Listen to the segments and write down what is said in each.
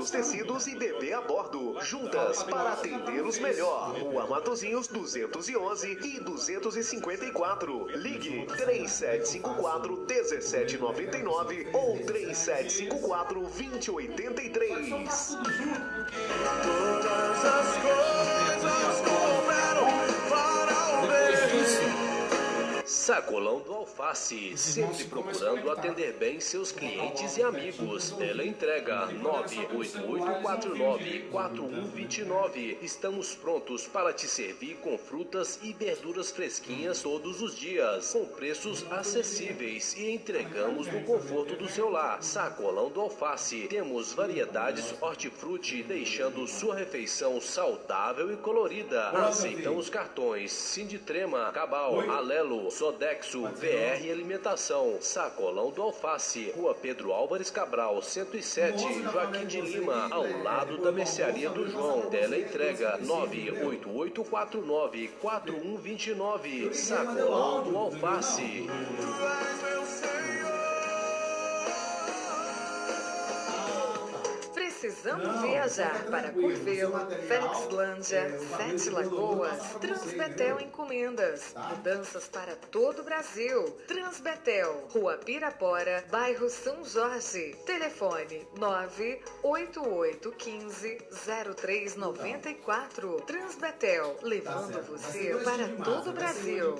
dos tecidos e bebê a bordo. Juntas para atendê-los melhor. Rua Matozinhos 211 e 254. Ligue 3754-1799 ou 3754-2083. Todas as coisas cooperam para o bem. Sacolão do Alface, sempre procurando atender bem seus clientes e amigos. Teleentrega 988494129. Estamos prontos para te servir com frutas e verduras fresquinhas todos os dias, com preços acessíveis e entregamos no conforto do seu lar. Sacolão do Alface, temos variedades hortifruti, deixando sua refeição saudável e colorida. Aceitamos cartões Sinditrema, Cabal, Alelo, Sodexo, VR Alimentação. Sacolão do Alface, Rua Pedro Álvares Cabral, 107, Joaquim de Lima, ao lado da Mercearia do João. Teleentrega 988494129. Sacolão do Alface. Precisando viajar para Curvelo, Felixlândia, Sete Lagoas, Transbetel Encomendas. Mudanças para todo o Brasil. Transbetel, Rua Pirapora, bairro São Jorge. Telefone 98815-0394. Transbetel, levando você para todo o Brasil.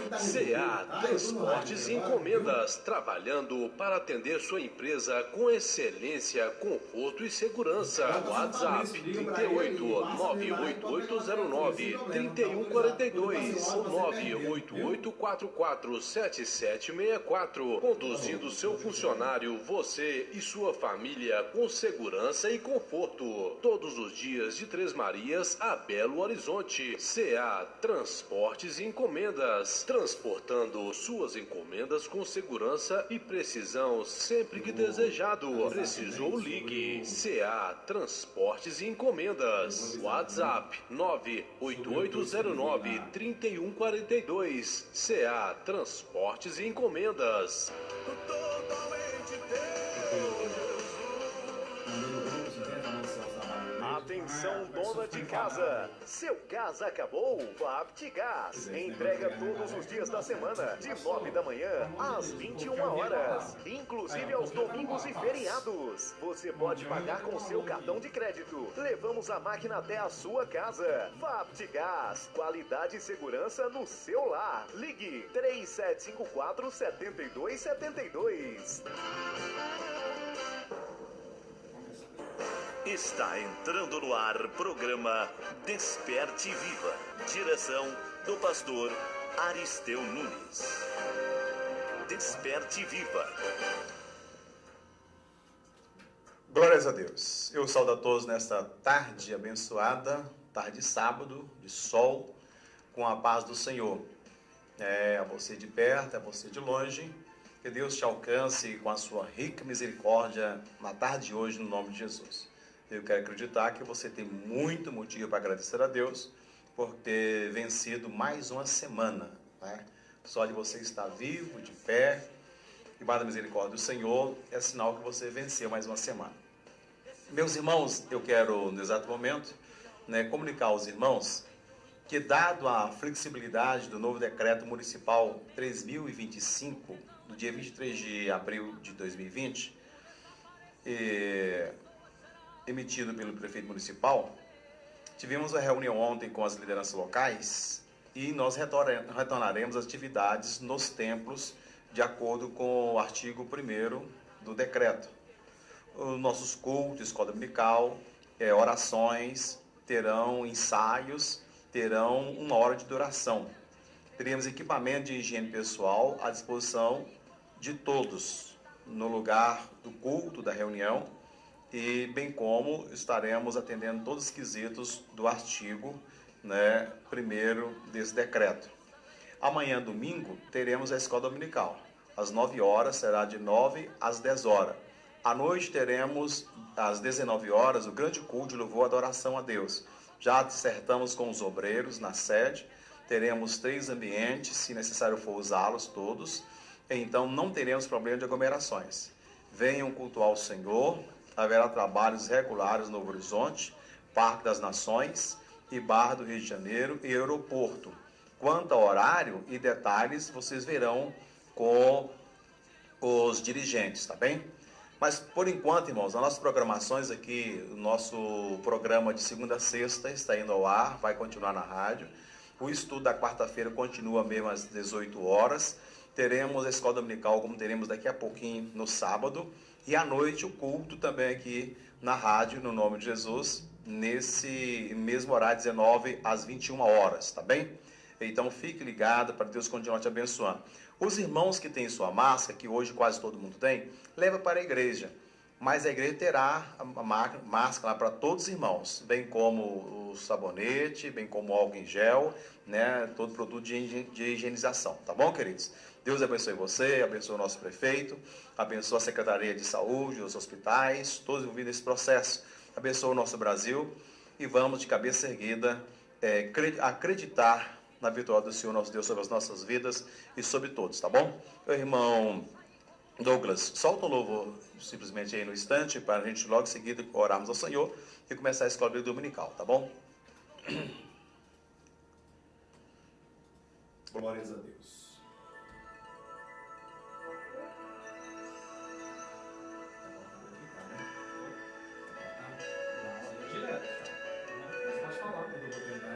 CA Transportes e Encomendas, trabalhando para atender sua empresa com excelência, conforto e segurança. WhatsApp 38 98809 3142 ou 988447764. Conduzindo seu funcionário, você e sua família com segurança e conforto. Todos os dias de Três Marias a Belo Horizonte. CA Transportes e Encomendas, transportando suas encomendas com segurança e precisão sempre que desejado. Precisou, ligue. CA Transportes e Encomendas. WhatsApp 98809-3142. CA Transportes e Encomendas. Atenção, dona de casa! Seu gás acabou? Vaptigás. Entrega todos os dias da semana, de 9 da manhã às 21 horas, inclusive aos domingos e feriados. Você pode pagar com seu cartão de crédito. Levamos a máquina até a sua casa. Vaptigás, qualidade e segurança no seu lar. Ligue 3754-7272. Está entrando no ar programa Desperte Viva. Direção do pastor Aristeu Nunes. Desperte Viva. Glórias a Deus. Eu saúdo a todos nesta tarde abençoada, tarde de sábado, de sol, com a paz do Senhor. A você de perto, a você de longe, que Deus te alcance com a sua rica misericórdia na tarde de hoje, no nome de Jesus. Eu quero acreditar que você tem muito motivo para agradecer a Deus por ter vencido mais uma semana, né? Só de você estar vivo, de pé, debaixo da misericórdia do Senhor, é sinal que você venceu mais uma semana. Meus irmãos, eu quero, no exato momento, comunicar aos irmãos que, dado a flexibilidade do novo decreto municipal 3025, do dia 23 de abril de 2020, emitido pelo prefeito municipal, tivemos uma reunião ontem com as lideranças locais e nós retornaremos às atividades nos templos de acordo com o artigo 1º do decreto. Os nossos cultos, escola dominical, orações, terão ensaios, terão 1 hora de duração. Teremos equipamento de higiene pessoal à disposição de todos no lugar do culto, da reunião, e bem como estaremos atendendo todos os quesitos do artigo 1º desse decreto. Amanhã, domingo, teremos a escola dominical. Às 9 horas, será de 9 às 10 horas. À noite teremos, às 19 horas, o grande culto de louvor e adoração a Deus. Já acertamos com os obreiros na sede. Teremos 3 ambientes, se necessário for usá-los todos. então não teremos problema de aglomerações. Venham cultuar o Senhor, haverá trabalhos regulares no Novo Horizonte, Parque das Nações e Barra do Rio de Janeiro e aeroporto. Quanto ao horário e detalhes, vocês verão com os dirigentes, tá bem? Mas, por enquanto, irmãos, as nossas programações aqui, o nosso programa de segunda a sexta está indo ao ar, vai continuar na rádio. O estudo da quarta-feira continua mesmo às 18 horas. Teremos a escola dominical, como teremos daqui a pouquinho, no sábado. E à noite, o culto também aqui na rádio, no nome de Jesus, nesse mesmo horário, 19 às 21 horas, tá bem? Então, fique ligado para Deus continuar te abençoando. Os irmãos que têm sua máscara, que hoje quase todo mundo tem, leva para a igreja. Mas a igreja terá a máscara lá para todos os irmãos, bem como o sabonete, bem como o álcool em gel, né, todo produto de higienização. Tá bom, queridos? Deus abençoe você, abençoe o nosso prefeito, abençoe a Secretaria de Saúde, os hospitais, todos envolvidos nesse processo. Abençoe o nosso Brasil e vamos de cabeça erguida acreditar na vitória do Senhor nosso Deus sobre as nossas vidas e sobre todos, tá bom? Meu irmão Douglas, solta o louvor simplesmente aí no instante para a gente logo em seguida orarmos ao Senhor e começar a escola dominical, tá bom? Glórias a Deus. Pode falar, eu vou tentar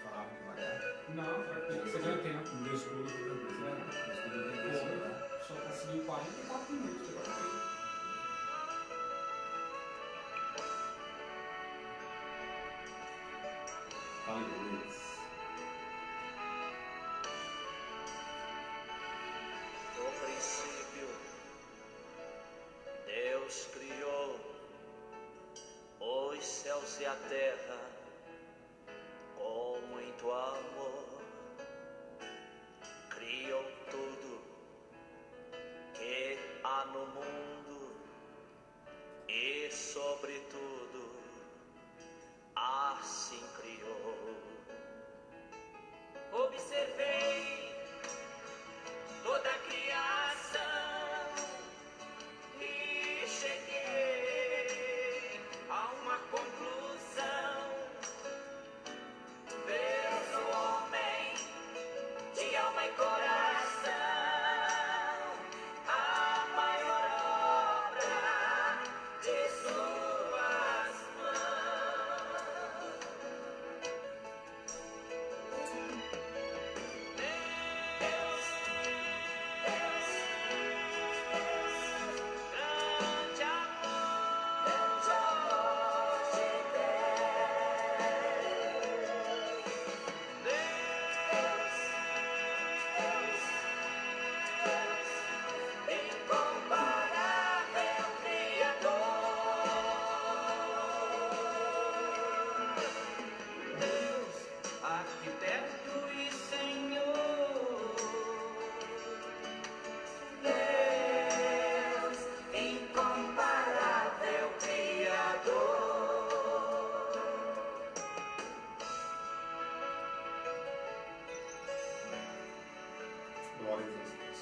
falar devagar. Não, tranquilo. Você ganha tempo. Meu escudo foi tranquilo. Só conseguiu 44 minutos. Aleluia. No princípio, Deus criou os céus e a terra com muito amor. Criou tudo que há no mundo e, sobretudo, assim criou. Observei toda a criação e cheguei a uma conclusão. Fez o homem de alma e coração, a maior obra de suas mãos. Grande amor de Deus, incomparável Criador. Deus, arquiteto e Senhor. Deus, incomparável Criador. Glórias a Deus.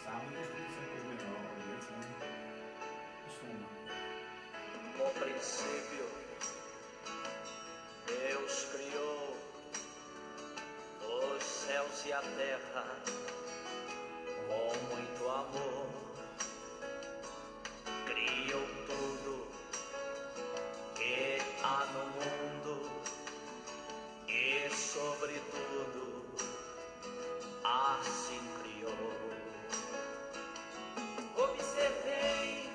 Sábado eu estou sempre menor, audiência, né? Costuma. No princípio, Deus criou os céus e a terra com muito amor. Criou tudo que há no mundo e, sobretudo, assim criou. Observei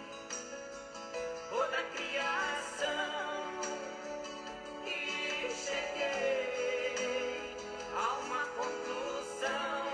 toda a criação e cheguei a uma conclusão.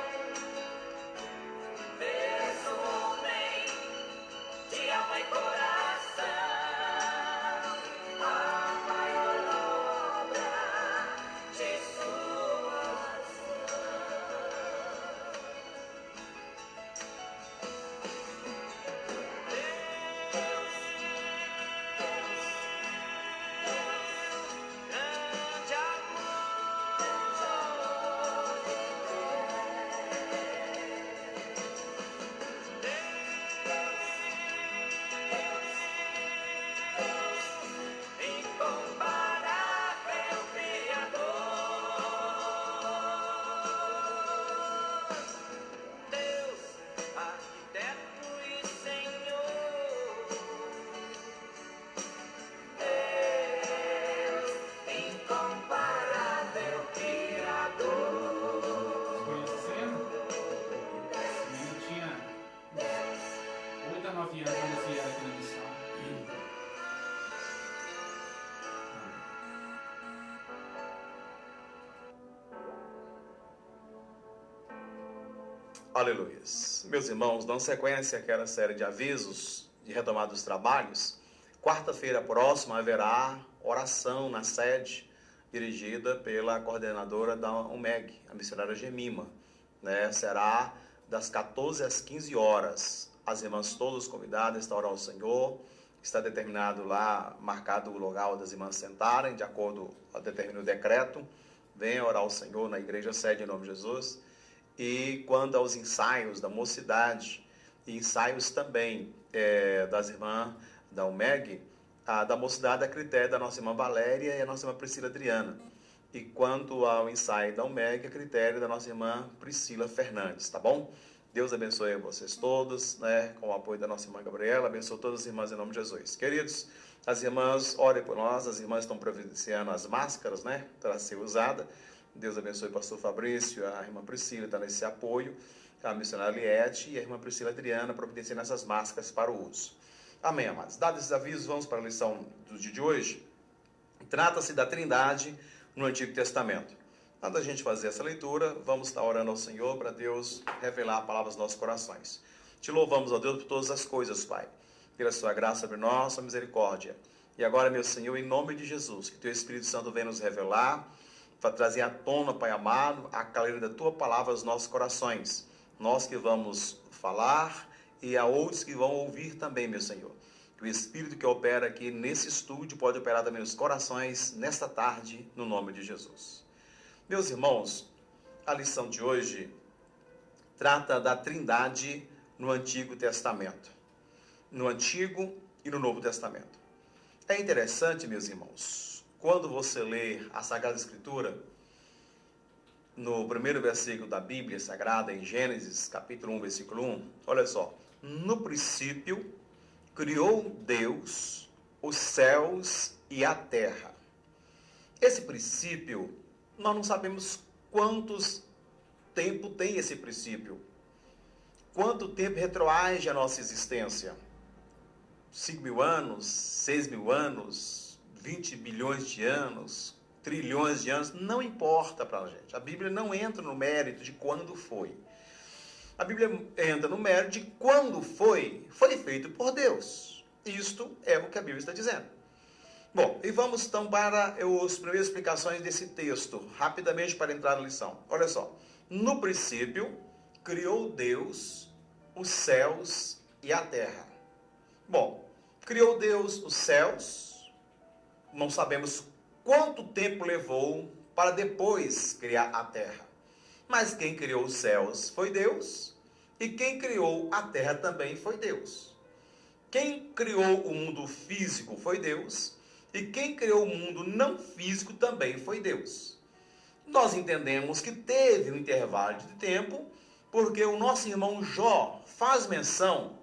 Aleluia. Meus irmãos, dando sequência àquela série de avisos de retomada dos trabalhos, quarta-feira próxima haverá oração na sede dirigida pela coordenadora da UMEG, a missionária Gemima. Será das 14 às 15 horas. As irmãs todas convidadas a estar orar ao Senhor. Está determinado lá, marcado o lugar das irmãs sentarem, de acordo com o decreto. Venha orar ao Senhor na igreja sede em nome de Jesus. E quanto aos ensaios da mocidade, e ensaios também das irmãs da UMEG, a da mocidade a critério da nossa irmã Valéria e a nossa irmã Priscila Adriana. E quanto ao ensaio da UMEG, a critério da nossa irmã Priscila Fernandes, tá bom? Deus abençoe vocês todos, com o apoio da nossa irmã Gabriela, abençoe todas as irmãs em nome de Jesus. Queridos, as irmãs, orem por nós, as irmãs estão providenciando as máscaras, para ser usada. Deus abençoe o pastor Fabrício, a irmã Priscila está nesse apoio, a missionária Liette e a irmã Priscila Adriana providenciando essas máscaras para o uso. Amém, amados. Dados esses avisos, vamos para a lição do dia de hoje. Trata-se da Trindade no Antigo Testamento. Antes da gente fazer essa leitura, vamos estar orando ao Senhor para Deus revelar a palavra aos nossos corações. Te louvamos, ó Deus, por todas as coisas, Pai. Pela sua graça sobre nós, sua misericórdia. E agora, meu Senhor, em nome de Jesus, que teu Espírito Santo venha nos revelar, para trazer à tona, Pai amado, a clareza da tua palavra aos nossos corações. Nós que vamos falar e a outros que vão ouvir também, meu Senhor. Que o Espírito que opera aqui nesse estúdio pode operar também nos corações nesta tarde, no nome de Jesus. Meus irmãos, a lição de hoje trata da Trindade no Antigo Testamento. No Antigo e no Novo Testamento. É interessante, meus irmãos, quando você lê a Sagrada Escritura, no primeiro versículo da Bíblia Sagrada, em Gênesis, capítulo 1, versículo 1, olha só. No princípio, criou Deus os céus e a terra. Esse princípio, nós não sabemos quantos tempo tem esse princípio. Quanto tempo retroage a nossa existência? 5.000 anos, 6.000 anos, 20 bilhões de anos, trilhões de anos, não importa para a gente. A Bíblia não entra no mérito de quando foi. A Bíblia entra no mérito de quando foi feito por Deus. Isto é o que a Bíblia está dizendo. Bom, e vamos então para as primeiras explicações desse texto, rapidamente para entrar na lição. Olha só. No princípio, criou Deus os céus e a terra. Bom, criou Deus os céus, não sabemos quanto tempo levou para depois criar a terra. Mas quem criou os céus foi Deus, e quem criou a terra também foi Deus. Quem criou o mundo físico foi Deus, e quem criou o mundo não físico também foi Deus. Nós entendemos que teve um intervalo de tempo, porque o nosso irmão Jó faz menção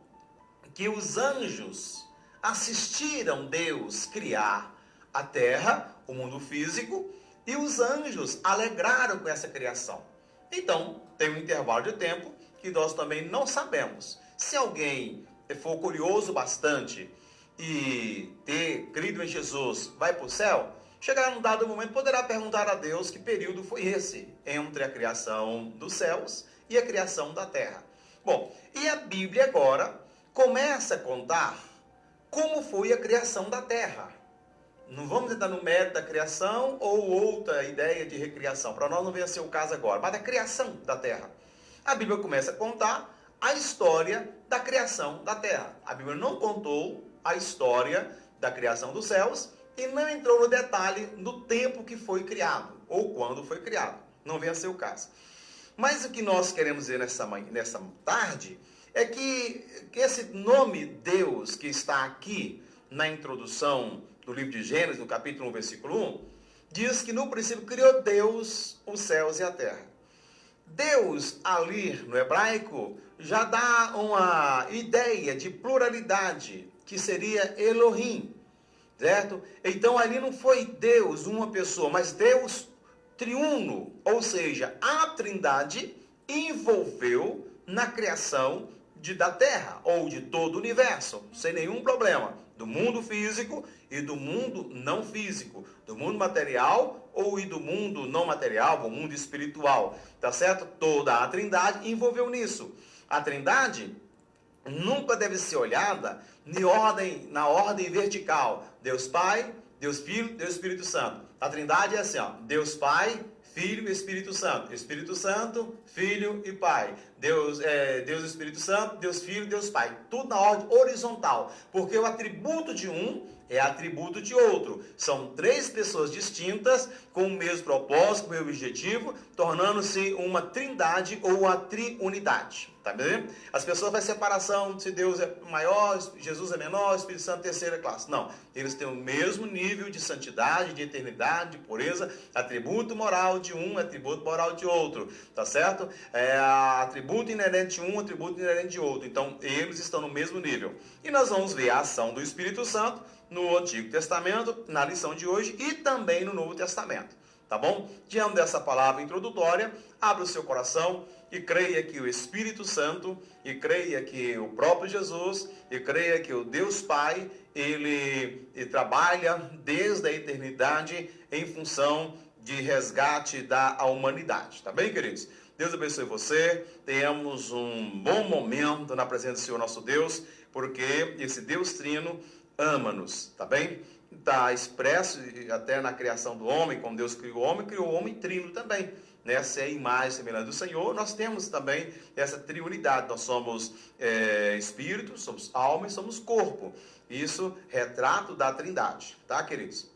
que os anjos assistiram Deus criar a terra, o mundo físico, e os anjos alegraram com essa criação. Então, tem um intervalo de tempo que nós também não sabemos. Se alguém for curioso bastante e ter crido em Jesus, vai para o céu, chegará num dado momento, poderá perguntar a Deus que período foi esse, entre a criação dos céus e a criação da terra. Bom, e a Bíblia agora começa a contar como foi a criação da terra. Não vamos entrar no mérito da criação ou outra ideia de recriação. Para nós não vai ser o caso agora, mas da criação da terra. A Bíblia começa a contar a história da criação da terra. A Bíblia não contou a história da criação dos céus e não entrou no detalhe do tempo que foi criado ou quando foi criado. Não vai ser o caso. Mas o que nós queremos dizer nessa tarde é que esse nome Deus que está aqui na introdução do livro de Gênesis, no capítulo 1, versículo 1, diz que no princípio criou Deus os céus e a terra. Deus, ali no hebraico, já dá uma ideia de pluralidade, que seria Elohim, certo? Então ali não foi Deus, uma pessoa, mas Deus triuno, ou seja, a Trindade envolveu na criação da terra, ou de todo o universo, sem nenhum problema. do mundo físico e do mundo não físico, do mundo material e do mundo não material, o mundo espiritual, tá certo? Toda a Trindade envolveu nisso. A Trindade nunca deve ser olhada na ordem vertical. Deus Pai, Deus Filho, Deus Espírito Santo. A Trindade é assim, ó, Deus Pai, Filho e Espírito Santo. Espírito Santo, Filho e Pai. Deus Espírito Santo, Deus Filho, Deus Pai. Tudo na ordem horizontal. Porque o atributo de um é atributo de outro. São três pessoas distintas, com o mesmo propósito, com o mesmo objetivo, tornando-se uma trindade ou a triunidade. Tá vendo? As pessoas fazem separação, se Deus é maior, Jesus é menor, Espírito Santo terceira classe. Não, eles têm o mesmo nível de santidade, de eternidade, de pureza, atributo moral de um, atributo moral de outro, tá certo? Atributo inerente de um, atributo inerente de outro. Então, eles estão no mesmo nível. E nós vamos ver a ação do Espírito Santo no Antigo Testamento, na lição de hoje, e também no Novo Testamento. Tá bom? Diante dessa palavra introdutória, abra o seu coração e creia que o Espírito Santo, e creia que o próprio Jesus, e creia que o Deus Pai, ele trabalha desde a eternidade em função de resgate da humanidade. Tá bem, queridos? Deus abençoe você. Tenhamos um bom momento na presença do Senhor nosso Deus, porque esse Deus Trino ama-nos, tá bem? Está expresso até na criação do homem, como Deus criou o homem trino também. Nessa é a imagem e semelhança do Senhor, nós temos também essa triunidade. Nós somos espírito, somos alma e somos corpo. Isso, retrato da Trindade, tá, queridos?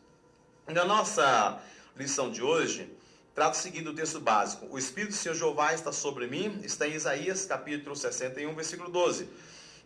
Na nossa lição de hoje, trata o seguinte, o texto básico. O Espírito do Senhor Jeová está sobre mim, está em Isaías, capítulo 61, versículo 12.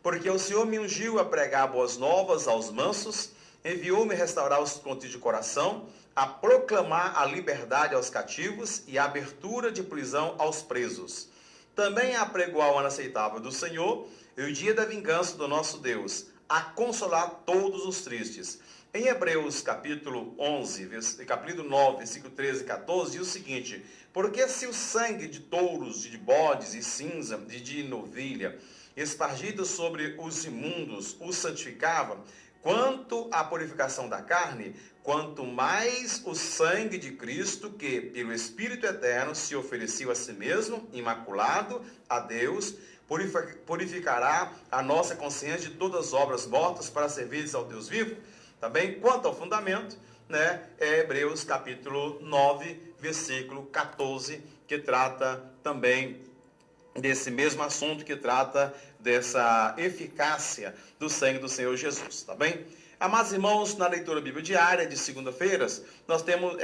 Porque o Senhor me ungiu a pregar boas novas aos mansos, enviou-me a restaurar os contritos de coração, a proclamar a liberdade aos cativos e a abertura de prisão aos presos. Também a apregoar o ano aceitável do Senhor e o dia da vingança do nosso Deus, a consolar todos os tristes. Em Hebreus capítulo 11, capítulo 9, versículo 13 e 14, diz o seguinte: porque se o sangue de touros, de bodes e cinza, de novilha, espargido sobre os imundos, os santificava, quanto à purificação da carne, quanto mais o sangue de Cristo, que pelo Espírito Eterno se ofereceu a si mesmo, imaculado a Deus, purificará a nossa consciência de todas as obras mortas para servir ao Deus vivo. Também, quanto ao fundamento, né, é Hebreus capítulo 9, versículo 14, que trata também desse mesmo assunto, que trata dessa eficácia do sangue do Senhor Jesus, tá bem? Amados irmãos, na leitura bíblica diária de segunda-feiras, nós temos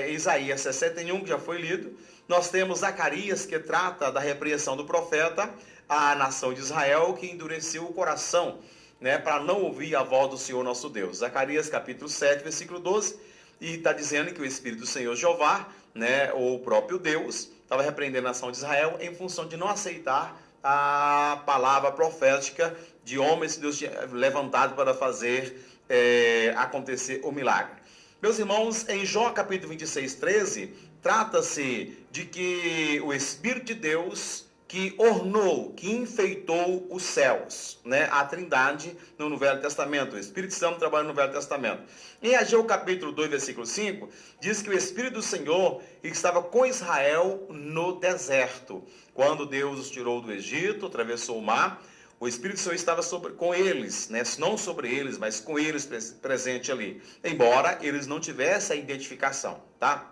Isaías 61, que já foi lido, nós temos Zacarias, que trata da repreensão do profeta à nação de Israel, que endureceu o coração, né, para não ouvir a voz do Senhor nosso Deus. Zacarias capítulo 7, versículo 12, e está dizendo que o Espírito do Senhor Jeová, né, ou o próprio Deus, estava repreendendo a nação de Israel em função de não aceitar a palavra profética de homens que Deus tinha levantado para fazer acontecer o milagre. Meus irmãos, em João capítulo 26, 13, trata-se de que o Espírito de Deus que ornou, que enfeitou os céus, né? A Trindade no Velho Testamento, o Espírito Santo trabalha no Velho Testamento. Em Ageu capítulo 2, versículo 5, diz que o Espírito do Senhor estava com Israel no deserto. Quando Deus os tirou do Egito, atravessou o mar, o Espírito do Senhor estava com eles, né? Não sobre eles, mas com eles presente ali, embora eles não tivessem a identificação, tá?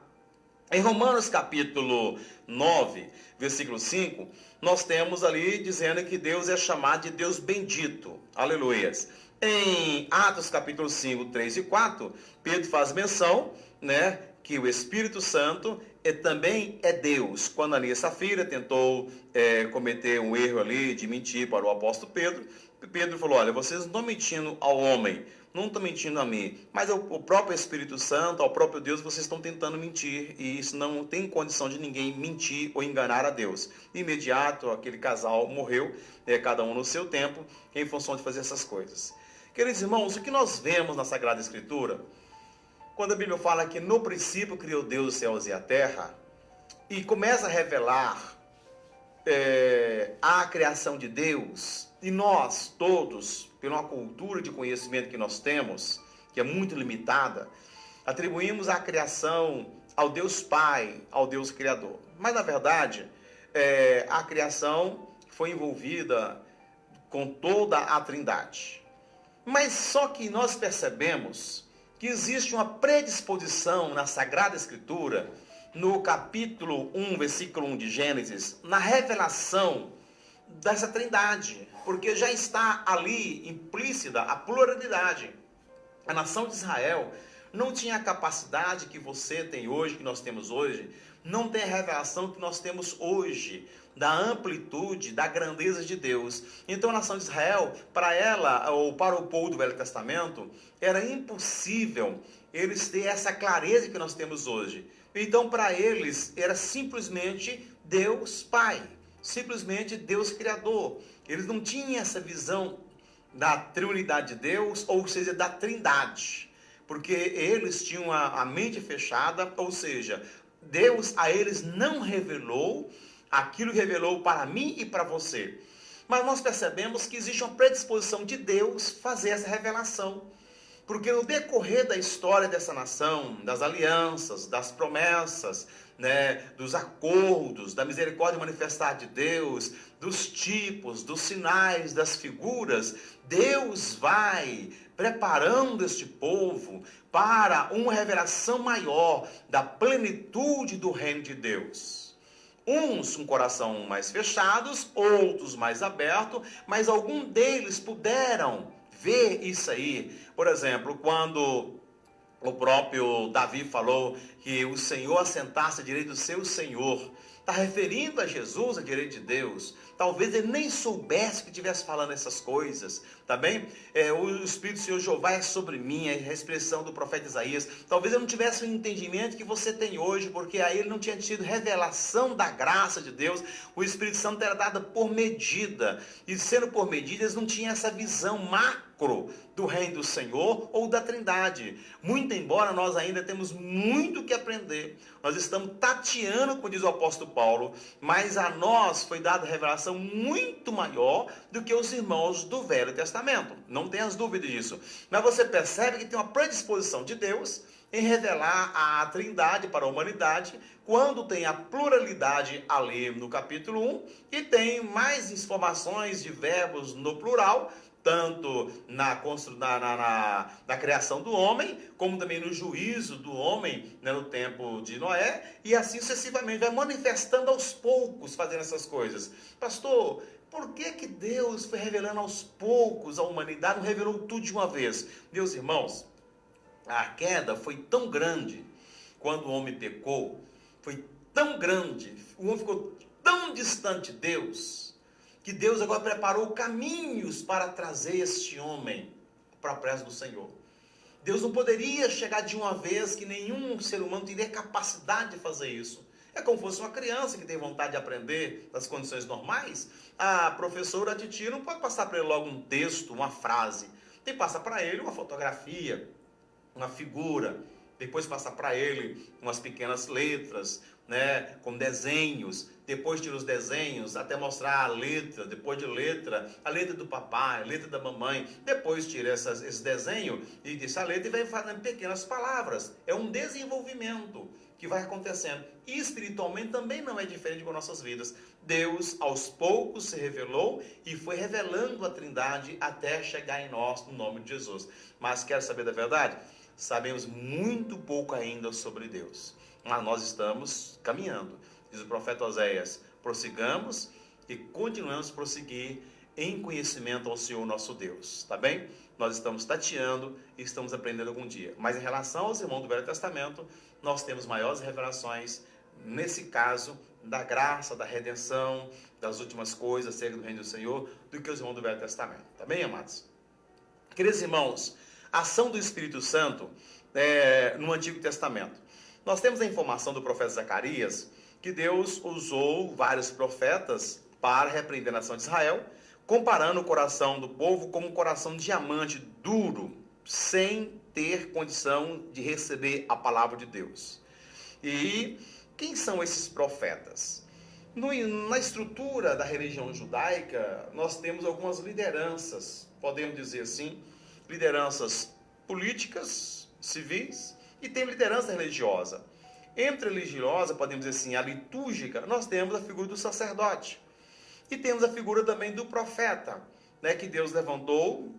Em Romanos capítulo 9, versículo 5, nós temos ali dizendo que Deus é chamado de Deus bendito. Aleluias. Em Atos capítulo 5, 3 e 4, Pedro faz menção, né, que o Espírito Santo também é Deus. Quando Ananias e Safira tentou cometer um erro ali de mentir para o apóstolo Pedro, Pedro falou: olha, vocês não estão mentindo ao homem, não estão mentindo a mim, mas ao próprio Espírito Santo, ao próprio Deus, vocês estão tentando mentir, e isso não tem condição de ninguém mentir ou enganar a Deus. Imediato, aquele casal morreu, cada um no seu tempo, em função de fazer essas coisas. Queridos irmãos, o que nós vemos na Sagrada Escritura, quando a Bíblia fala que no princípio criou Deus os céus e a terra, e começa a revelar a criação de Deus, e nós todos por uma cultura de conhecimento que nós temos, que é muito limitada, atribuímos a criação ao Deus Pai, ao Deus Criador. Mas, na verdade, a criação foi envolvida com toda a Trindade. Mas só que nós percebemos que existe uma predisposição na Sagrada Escritura, no capítulo 1, versículo 1 de Gênesis, na revelação dessa Trindade, porque já está ali implícita a pluralidade. A nação de Israel não tinha a capacidade que você tem hoje, que nós temos hoje, não tem a revelação que nós temos hoje, da amplitude, da grandeza de Deus. Então a nação de Israel, para ela, ou para o povo do Velho Testamento, era impossível eles terem essa clareza que nós temos hoje. Então para eles era simplesmente Deus Pai, simplesmente Deus Criador. Eles não tinham essa visão da triunidade de Deus, ou seja, da Trindade, porque eles tinham a mente fechada, ou seja, Deus a eles não revelou aquilo que revelou para mim e para você. Mas nós percebemos que existe uma predisposição de Deus fazer essa revelação. Porque no decorrer da história dessa nação, das alianças, das promessas, dos acordos, da misericórdia manifestada de Deus, dos tipos, dos sinais, das figuras, Deus vai preparando este povo para uma revelação maior da plenitude do reino de Deus. Uns com coração mais fechados, outros mais abertos, mas algum deles puderam ver isso aí. Por exemplo, quando o próprio Davi falou que o Senhor assentasse à direita do seu Senhor, está referindo a Jesus, à direita de Deus. Talvez ele nem soubesse que estivesse falando essas coisas, tá bem? O Espírito do Senhor Jeová é sobre mim, é a expressão do profeta Isaías. Talvez ele não tivesse o entendimento que você tem hoje, porque aí ele não tinha tido revelação da graça de Deus. O Espírito Santo era dado por medida, e sendo por medida, eles não tinham essa visão macro do reino do Senhor ou da Trindade. Muito embora nós ainda temos muito que aprender, nós estamos tateando, como diz o apóstolo Paulo, mas a nós foi dada revelação muito maior do que os irmãos do Velho Testamento. Não tenha as dúvidas disso. Mas você percebe que tem uma predisposição de Deus em revelar a Trindade para a humanidade, quando tem a pluralidade ali no capítulo 1, e tem mais informações de verbos no plural, tanto na criação do homem, como também no juízo do homem, no tempo de Noé, e assim sucessivamente, vai manifestando aos poucos, fazendo essas coisas. Pastor, por que Deus foi revelando aos poucos a humanidade, não revelou tudo de uma vez? Meus irmãos, a queda foi tão grande, quando o homem pecou, foi tão grande, o homem ficou tão distante de Deus, que Deus agora preparou caminhos para trazer este homem para a presença do Senhor. Deus não poderia chegar de uma vez, que nenhum ser humano teria capacidade de fazer isso. É como se fosse uma criança que tem vontade de aprender nas condições normais. A professora, a titia, não pode passar para ele logo um texto, uma frase. Tem que passar para ele uma fotografia, uma figura. Depois passar para ele umas pequenas letras, com desenhos. Depois tira os desenhos até mostrar a letra. Depois de letra, a letra do papai, a letra da mamãe. Depois tira esse desenho e diz a letra e vai fazendo pequenas palavras. É um desenvolvimento que vai acontecendo. E espiritualmente também não é diferente com nossas vidas. Deus aos poucos se revelou e foi revelando a Trindade até chegar em nós, no nome de Jesus. Mas quer saber da verdade? Sabemos muito pouco ainda sobre Deus, mas nós estamos caminhando. Diz o profeta Oséias: prossigamos e continuamos a prosseguir em conhecimento ao Senhor nosso Deus, tá bem? Nós estamos tateando e estamos aprendendo algum dia. Mas em relação aos irmãos do Velho Testamento, nós temos maiores revelações, nesse caso, da graça, da redenção, das últimas coisas acerca do reino do Senhor, do que os irmãos do Velho Testamento, tá bem, amados? Queridos irmãos, a ação do Espírito Santo no Antigo Testamento. Nós temos a informação do profeta Zacarias que Deus usou vários profetas para repreender a nação de Israel, comparando o coração do povo como um coração de diamante duro, sem ter condição de receber a palavra de Deus. E quem são esses profetas? Na estrutura da religião judaica, nós temos algumas lideranças podemos dizer assim, lideranças políticas, civis, e tem liderança religiosa. Entre a religiosa, podemos dizer assim, a litúrgica, nós temos a figura do sacerdote. E temos a figura também do profeta, né, que Deus levantou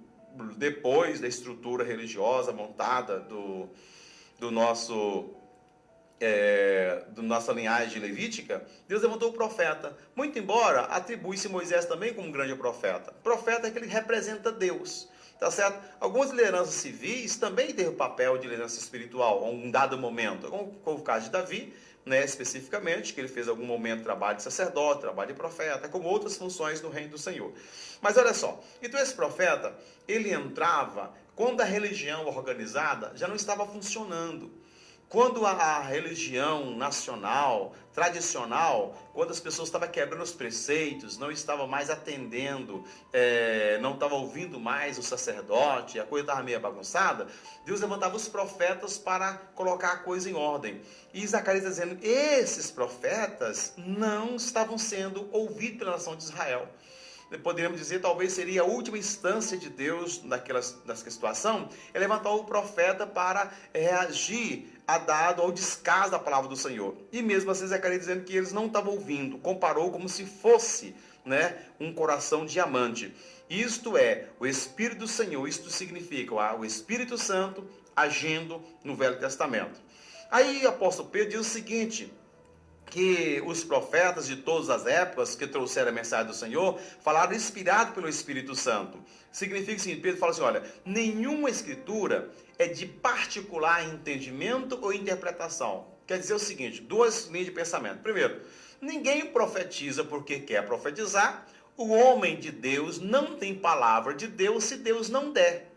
depois da estrutura religiosa montada do nossa linhagem levítica. Deus levantou o profeta. Muito embora atribui-se Moisés também como um grande profeta. Profeta é que ele representa Deus. Tá certo? Algumas lideranças civis também têm o papel de liderança espiritual, em um dado momento. Como o caso de Davi, né, especificamente, que ele fez algum momento trabalho de sacerdote, trabalho de profeta, como outras funções no reino do Senhor. Mas olha só, então esse profeta, ele entrava quando a religião organizada já não estava funcionando. Quando a religião nacional, tradicional, quando as pessoas estavam quebrando os preceitos, não estavam mais atendendo, não estavam ouvindo mais o sacerdote, a coisa estava meio bagunçada, Deus levantava os profetas para colocar a coisa em ordem. E Zacarias está dizendo, esses profetas não estavam sendo ouvidos pela nação de Israel. Poderíamos dizer, talvez seria a última instância de Deus naquela situação, é levantar o profeta para reagir ao descaso da palavra do Senhor. E mesmo assim, Zacarias dizendo que eles não estavam ouvindo, comparou como se fosse, né, um coração diamante. Isto é, o Espírito do Senhor, isto significa o Espírito Santo agindo no Velho Testamento. Aí o apóstolo Pedro diz o seguinte, que os profetas de todas as épocas que trouxeram a mensagem do Senhor, falaram inspirado pelo Espírito Santo. Significa o seguinte, Pedro fala assim, olha, nenhuma escritura é de particular entendimento ou interpretação. Quer dizer o seguinte, duas linhas de pensamento. Primeiro, ninguém profetiza porque quer profetizar, o homem de Deus não tem palavra de Deus se Deus não der.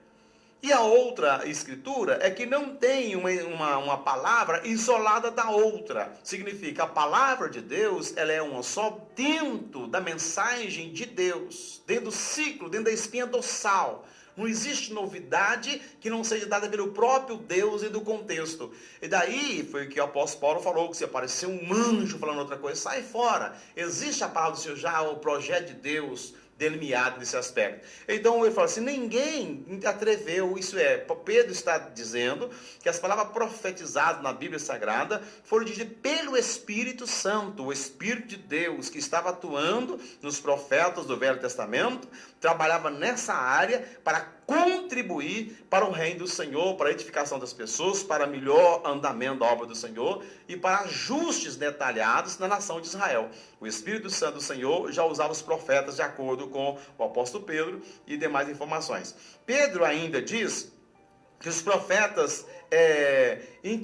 E a outra escritura é que não tem uma palavra isolada da outra. Significa, a palavra de Deus, ela é uma só dentro da mensagem de Deus, dentro do ciclo, dentro da espinha dorsal. Não existe novidade que não seja dada pelo próprio Deus e do contexto. E daí foi o que o apóstolo Paulo falou, que se aparecer um anjo falando outra coisa, sai fora. Existe a palavra do Senhor já, o projeto de Deus delineado nesse aspecto. Então ele fala assim, ninguém atreveu, isso é, Pedro está dizendo que as palavras profetizadas na Bíblia Sagrada foram ditas pelo Espírito Santo, o Espírito de Deus que estava atuando nos profetas do Velho Testamento, trabalhava nessa área para contribuir para o reino do Senhor, para a edificação das pessoas, para melhor andamento da obra do Senhor e para ajustes detalhados na nação de Israel. O Espírito Santo do Senhor já usava os profetas de acordo com o apóstolo Pedro e demais informações. Pedro ainda diz que os profetas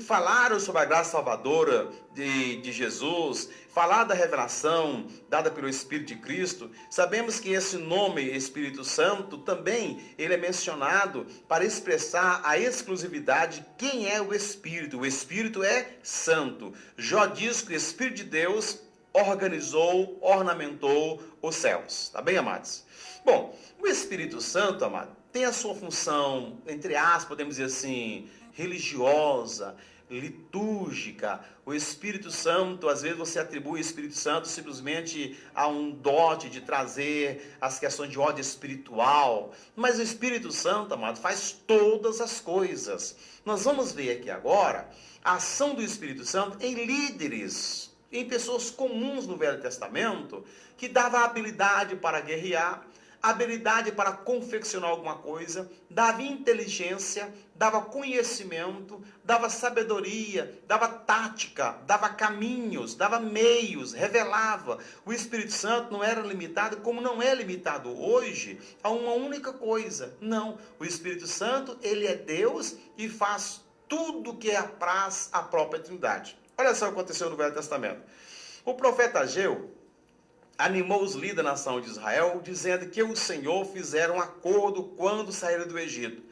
falaram sobre a graça salvadora de Jesus, falaram da revelação dada pelo Espírito de Cristo. Sabemos que esse nome Espírito Santo também ele é mencionado para expressar a exclusividade de quem é o Espírito. O Espírito é santo. Jó diz que o Espírito de Deus organizou, ornamentou os céus. Tá bem, amados? Bom, o Espírito Santo, amado, tem a sua função, entre aspas, podemos dizer assim, religiosa, litúrgica. O Espírito Santo, às vezes você atribui o Espírito Santo simplesmente a um dote de trazer as questões de ordem espiritual. Mas o Espírito Santo, amado, faz todas as coisas. Nós vamos ver aqui agora a ação do Espírito Santo em líderes, em pessoas comuns no Velho Testamento, que dava habilidade para guerrear, habilidade para confeccionar alguma coisa, dava inteligência, dava conhecimento, dava sabedoria, dava tática, dava caminhos, dava meios, revelava. O Espírito Santo não era limitado, como não é limitado hoje, a uma única coisa. Não, o Espírito Santo, ele é Deus e faz tudo que apraz a própria Trindade. Olha só o que aconteceu no Velho Testamento. O profeta Ageu animou os líderes da nação de Israel, dizendo que o Senhor fizera um acordo quando saíram do Egito.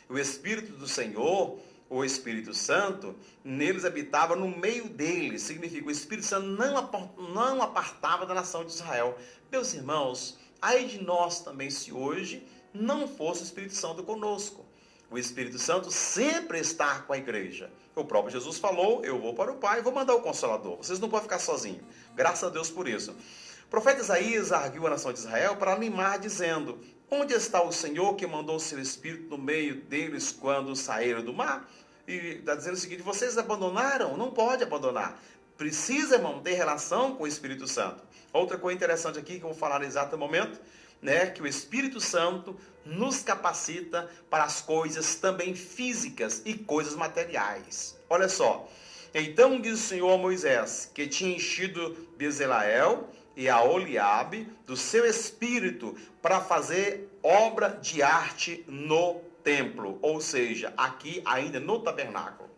O Espírito do Senhor, o Espírito Santo, neles habitava no meio deles. Significa, o Espírito Santo não apartava da nação de Israel. Meus irmãos, ai de nós também se hoje não fosse o Espírito Santo conosco. O Espírito Santo sempre está com a igreja. O próprio Jesus falou, eu vou para o Pai e vou mandar o Consolador. Vocês não podem ficar sozinhos. Graças a Deus por isso. O profeta Isaías arguiu a nação de Israel para animar, dizendo, Onde está o Senhor que mandou o seu Espírito no meio deles quando saíram do mar? E está dizendo o seguinte, vocês abandonaram? Não pode abandonar. Precisa manter relação com o Espírito Santo. Outra coisa interessante aqui que eu vou falar no exato momento, né, que o Espírito Santo nos capacita para as coisas também físicas e coisas materiais. Olha só. Então diz o Senhor a Moisés, que tinha enchido Bezaleel e a Oliabe do seu espírito para fazer obra de arte no templo, ou seja, aqui ainda no tabernáculo.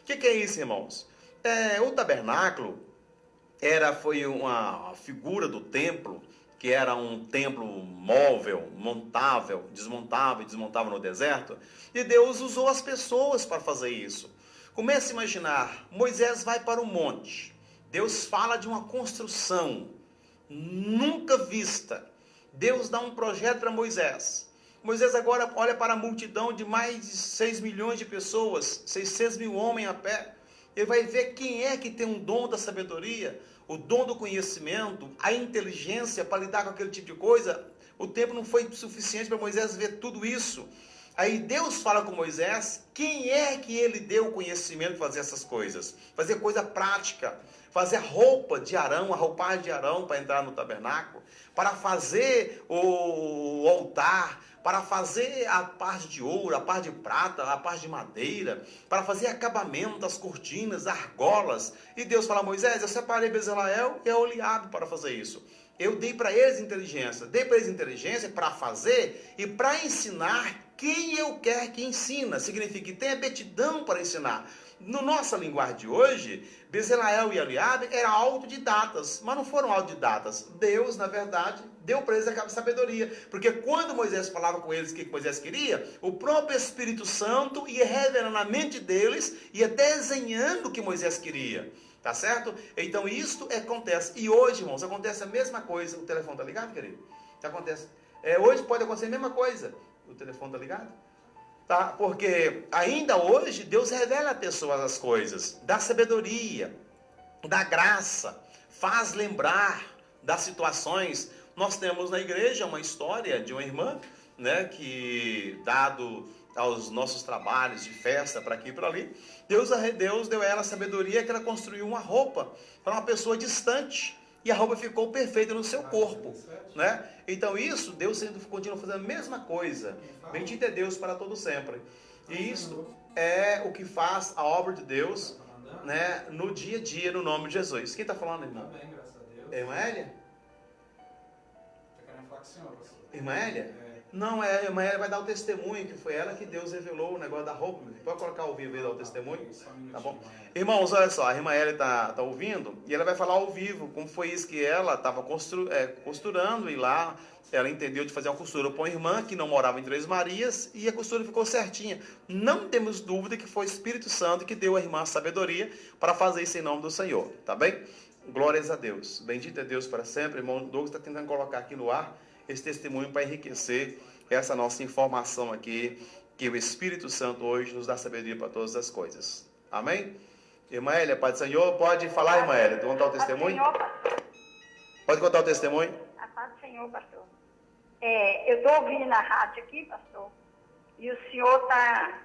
O que é isso, irmãos? O tabernáculo foi uma figura do templo, que era um templo móvel, montável, desmontava e desmontava no deserto, e Deus usou as pessoas para fazer isso. Comece a imaginar, Moisés vai para o monte, Deus fala de uma construção nunca vista, Deus dá um projeto para Moisés. Moisés agora olha para a multidão de mais de 6 milhões de pessoas, 600 mil homens a pé, ele vai ver quem é que tem um dom da sabedoria, o dom do conhecimento, a inteligência para lidar com aquele tipo de coisa. O tempo não foi suficiente para Moisés ver tudo isso. Aí Deus fala com Moisés, quem é que ele deu o conhecimento para fazer essas coisas? Fazer coisa prática, fazer a roupa de Arão, a roupagem de Arão para entrar no tabernáculo, para fazer o altar, para fazer a parte de ouro, a parte de prata, a parte de madeira, para fazer acabamento, as cortinas, argolas. E Deus fala a Moisés, eu separei Bezaleel e Oliabe para fazer isso. Eu dei para eles inteligência para fazer e para ensinar quem eu quero que ensina. Significa que tem aptidão para ensinar. No nossa linguagem de hoje, Bezaleel e Oliabe eram autodidatas, mas não foram autodidatas. Deus, na verdade, deu para eles a sabedoria. Porque quando Moisés falava com eles o que Moisés queria, o próprio Espírito Santo ia revelando na mente deles, ia desenhando o que Moisés queria. Tá certo? Então isto acontece. E hoje, irmãos, acontece a mesma coisa. O telefone está ligado, querido? Acontece. Hoje pode acontecer a mesma coisa. O telefone está ligado? Tá? Porque ainda hoje Deus revela a pessoas as coisas, dá sabedoria, dá graça, faz lembrar das situações. Nós temos na igreja uma história de uma irmã, né, que dado aos nossos trabalhos de festa para aqui e para ali, Deus deu a ela a sabedoria que ela construiu uma roupa para uma pessoa distante e a roupa ficou perfeita no seu corpo, né? Então isso, Deus continua fazendo a mesma coisa. Bendito é Deus para todo sempre. E isso é o que faz a obra de Deus, né, no dia a dia, no nome de Jesus. Quem está falando, irmão? Tá bem, graças a Deus. É irmã Hélia? Tá querendo falar com o senhor, pastor? Irmã Hélia? Não, a irmã Hélia vai dar o testemunho, que foi ela que Deus revelou o negócio da roupa. Pode colocar ao vivo e dar o testemunho? Tá bom? Irmãos, olha só, a irmã Hélia tá ouvindo e ela vai falar ao vivo como foi isso que ela estava costurando e lá ela entendeu de fazer uma costura para uma irmã que não morava em Três Marias e a costura ficou certinha. Não temos dúvida que foi o Espírito Santo que deu à irmã a sabedoria para fazer isso em nome do Senhor, tá bem? Glórias a Deus. Bendito é Deus para sempre. O irmão Douglas está tentando colocar aqui no ar esse testemunho para enriquecer essa nossa informação aqui, que o Espírito Santo hoje nos dá sabedoria para todas as coisas. Amém? Irmã Hélia, Pai do Senhor, pode falar, irmã Hélia, tu contar o testemunho? Pode contar o testemunho? A paz do Senhor, pastor. Eu estou ouvindo na rádio aqui, pastor, e o senhor está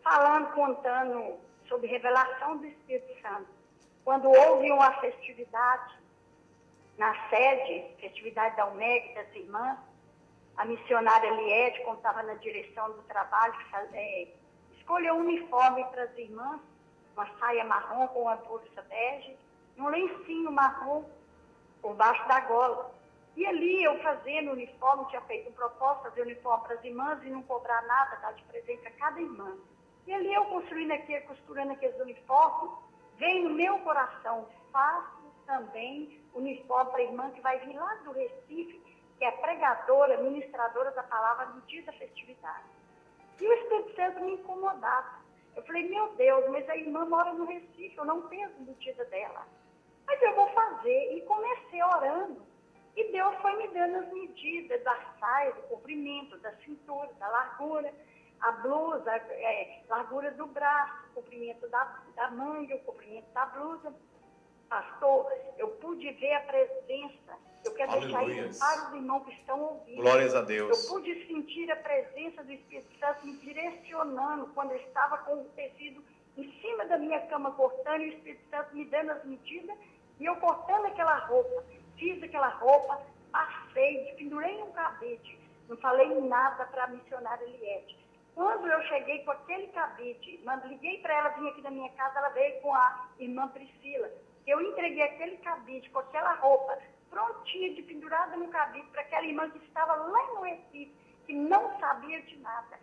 falando, contando sobre revelação do Espírito Santo. Quando houve uma festividade na sede, festividade da UMEG, das irmãs, a missionária Liede, como estava na direção do trabalho, escolheu um uniforme para as irmãs, uma saia marrom com uma bolsa bege, e um lencinho marrom por baixo da gola. E ali eu fazendo o uniforme, tinha feito um propósito, fazer o uniforme para as irmãs e não cobrar nada, dar de presente a cada irmã. E ali eu costurando aqueles uniformes, veio no meu coração, faço também uniforme para a irmã que vai vir lá do Recife, que é pregadora, ministradora da palavra no dia da festividade. E o Espírito Santo me incomodava. Eu falei, meu Deus, mas a irmã mora no Recife, eu não penso no dia dela. Mas eu vou fazer. E comecei orando. E Deus foi me dando as medidas da saia, do comprimento, da cintura, da largura, a blusa, largura do braço, o comprimento da manga, o comprimento da blusa. pastor, eu pude ver a presença. Eu quero deixar Aleluia. isso para os irmãos que estão ouvindo. Glórias a Deus. Eu pude sentir a presença do Espírito Santo me direcionando quando eu estava com o tecido em cima da minha cama cortando, e o Espírito Santo me dando as medidas, e eu cortando aquela roupa. Fiz aquela roupa, passei, pendurei um cabide. Não falei nada para a missionária Eliette. Quando eu cheguei com aquele cabide, liguei para ela, vim aqui da minha casa, ela veio com a irmã Priscila. Eu entreguei aquele cabide com aquela roupa prontinha, de pendurada no cabide, para aquela irmã que estava lá no Recife, que não sabia de nada.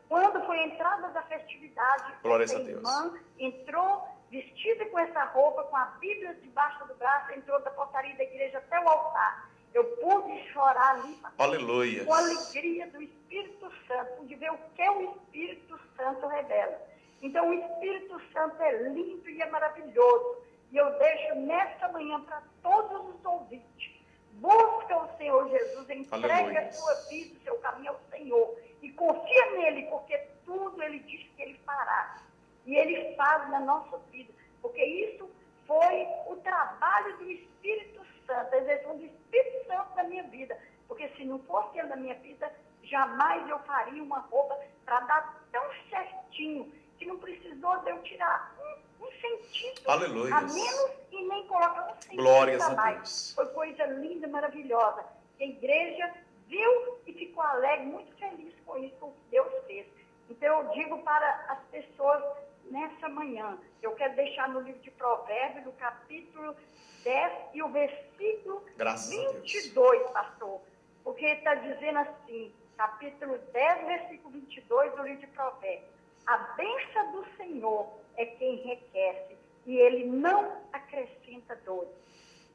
Quando foi a entrada da festividade, Glórias essa a Deus. irmã entrou vestida com essa roupa, com a Bíblia debaixo do braço, entrou da portaria da igreja até o altar. Eu pude chorar ali, Aleluia. com a alegria do Espírito Santo, pude ver o que o Espírito Santo revela. Então, o Espírito Santo é lindo e é maravilhoso. E eu deixo nesta manhã para todos os ouvintes. Busca o Senhor Jesus, entrega Aleluia. a sua vida, o seu caminho ao Senhor. E confia nele, porque tudo ele diz que ele fará. E ele faz na nossa vida. Porque isso foi o trabalho do Espírito Santo, a exerção do Espírito Santo na minha vida. Porque se não fosse ele na minha vida, jamais eu faria uma roupa para dar tão certinho, que não precisou de eu tirar um centímetro Aleluia. a menos e nem colocar um centímetro Glórias a a mais. Deus. Foi coisa linda, maravilhosa. A igreja viu e ficou alegre, muito feliz com isso, com o que Deus fez. Então eu digo para as pessoas nessa manhã, eu quero deixar no livro de Provérbios, no capítulo 10 e o versículo Graças a Deus. 22, pastor. Porque está dizendo assim, capítulo 10, versículo 22 do livro de Provérbios. A bênção do Senhor é quem enriquece e ele não acrescenta dores.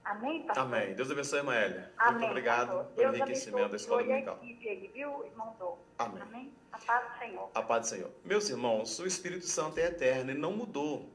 Amém, pastor? Amém. Deus abençoe, irmã Hélia. Amém, Muito obrigado pastor. pelo Deus enriquecimento da escola abençoe dominical. a equipe aí, viu, irmão Dom? Amém. Amém? A paz do Senhor. A paz do Senhor. Meus irmãos, o Espírito Santo é eterno e não mudou.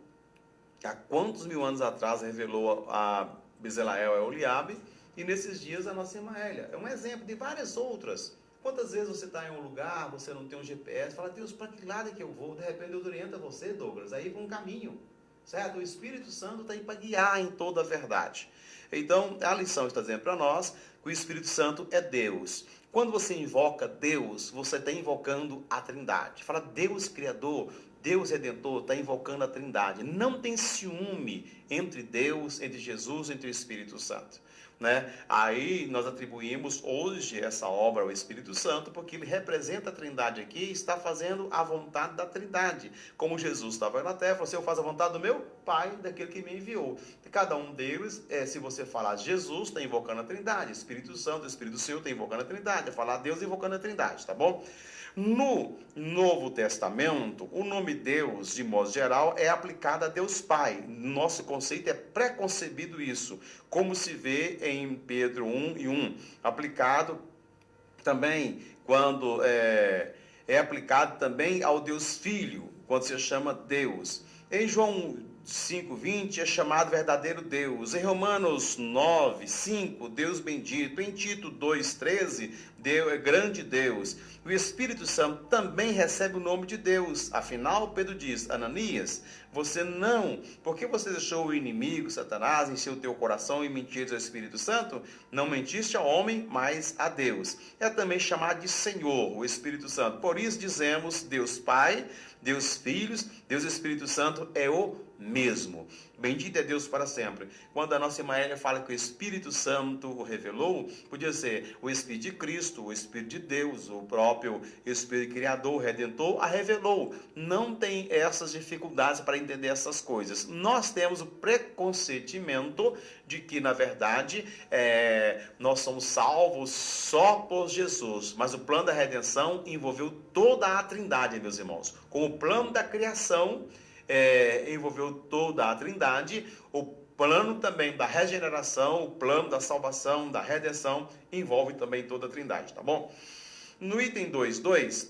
Há quantos mil anos atrás revelou a Bezaleel e Oliabe, e nesses dias a nossa irmã Hélia. É um exemplo de várias outras. Quantas vezes você está em um lugar, você não tem um GPS, fala, Deus, para que lado é que eu vou? De repente Deus orienta você, Douglas, aí para um caminho. Certo? O Espírito Santo está aí para guiar em toda a verdade. Então, a lição está dizendo para nós que o Espírito Santo é Deus. Quando você invoca Deus, você está invocando a Trindade. Fala Deus Criador, Deus Redentor, está invocando a Trindade. Não tem ciúme entre Deus, entre Jesus, entre o Espírito Santo. Né? Aí nós atribuímos hoje essa obra ao Espírito Santo, porque ele representa a Trindade aqui e está fazendo a vontade da Trindade. Como Jesus estava na terra, falou assim, eu faço a vontade do meu Pai, daquele que me enviou. E cada um deles, se você falar Jesus, está invocando a Trindade. Espírito Santo, o Espírito do Senhor está invocando a Trindade. É falar Deus invocando a Trindade, tá bom? No Novo Testamento, o nome Deus, de modo geral, é aplicado a Deus Pai. Nosso conceito é preconcebido isso, como se vê em Pedro 1:1. Aplicado também quando é aplicado também ao Deus Filho, quando se chama Deus. Em João 5:20 é chamado verdadeiro Deus. Em Romanos 9:5, Deus bendito. Em Tito 2:13, Deus é grande Deus. O Espírito Santo também recebe o nome de Deus. Afinal, Pedro diz, Ananias, você não, porque você deixou o inimigo, Satanás, encher o teu coração e mentir ao Espírito Santo? Não mentiste ao homem, mas a Deus. É também chamado de Senhor, o Espírito Santo. Por isso dizemos Deus Pai, Deus Filho, Deus Espírito Santo é o mesmo. Bendito é Deus para sempre. Quando a nossa irmã Hélia fala que o Espírito Santo o revelou, podia ser o Espírito de Cristo, o Espírito de Deus, o próprio Espírito Criador, Redentor, a revelou. Não tem essas dificuldades para entender essas coisas. Nós temos o preconceitimento de que, na verdade, nós somos salvos só por Jesus. Mas o plano da redenção envolveu toda a Trindade, meus irmãos. Com o plano da criação, envolveu toda a Trindade, o plano também da regeneração, o plano da salvação, da redenção, envolve também toda a Trindade, tá bom? No item 2.2,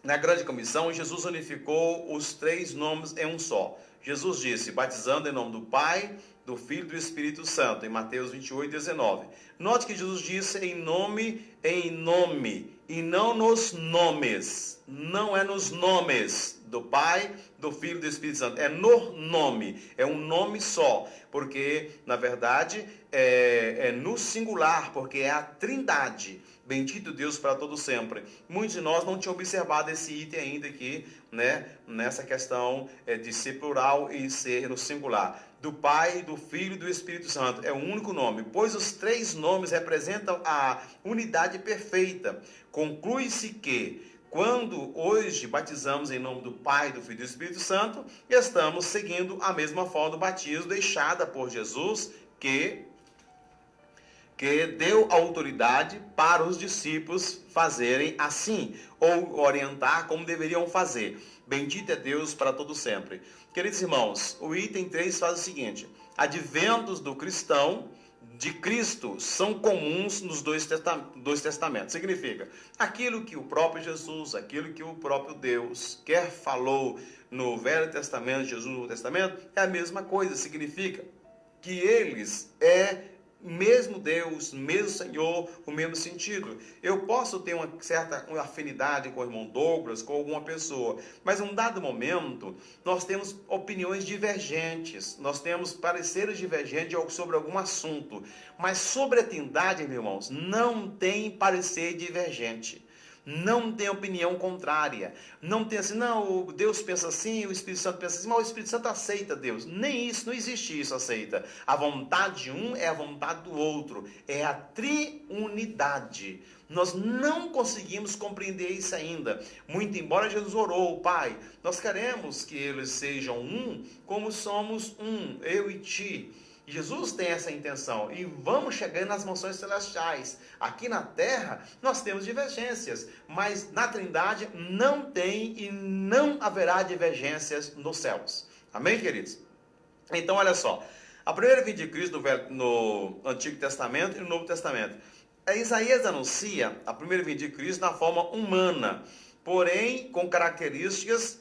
na grande comissão, Jesus unificou os três nomes em um só. Jesus disse, batizando em nome do Pai, do Filho e do Espírito Santo, em Mateus 28:19. Note que Jesus disse em nome, e não nos nomes. Não é nos nomes do Pai, do Filho e do Espírito Santo. É no nome. É um nome só. Porque, na verdade, é no singular, porque é a Trindade. Bendito Deus para todo sempre. Muitos de nós não tinham observado esse item ainda aqui, né? Nessa questão de ser plural e ser no singular. Do Pai, do Filho e do Espírito Santo. É o único nome. Pois os três nomes representam a unidade perfeita. Conclui-se que, quando hoje batizamos em nome do Pai, do Filho e do Espírito Santo, estamos seguindo a mesma forma do batismo deixada por Jesus, que deu autoridade para os discípulos fazerem assim, ou orientar como deveriam fazer. Bendito é Deus para todo sempre. Queridos irmãos, o item 3 faz o seguinte: adventos do cristão, de Cristo, são comuns nos dois testamentos. Significa, aquilo que o próprio Jesus, aquilo que o próprio Deus quer falou no Velho Testamento, Jesus no Novo Testamento, é a mesma coisa. Significa que eles mesmo Deus, mesmo Senhor, o mesmo sentido. Eu posso ter uma certa afinidade com o irmão Douglas, com alguma pessoa, mas em um dado momento, nós temos opiniões divergentes, nós temos pareceres divergentes sobre algum assunto, mas sobre a Trindade, meus irmãos, não tem parecer divergente. Não tem opinião contrária. Não tem assim, não, Deus pensa assim, o Espírito Santo pensa assim, mas o Espírito Santo aceita Deus. Nem isso, não existe isso, aceita. A vontade de um é a vontade do outro. É a triunidade. Nós não conseguimos compreender isso ainda. Muito embora Jesus orou, Pai, nós queremos que eles sejam um, como somos um, eu e ti. Jesus tem essa intenção e vamos chegando nas mansões celestiais. Aqui na terra nós temos divergências, mas na Trindade não tem e não haverá divergências nos céus. Amém, queridos? Então, olha só. A primeira vinda de Cristo no Antigo Testamento e no Novo Testamento. Isaías anuncia a primeira vinda de Cristo na forma humana, porém com características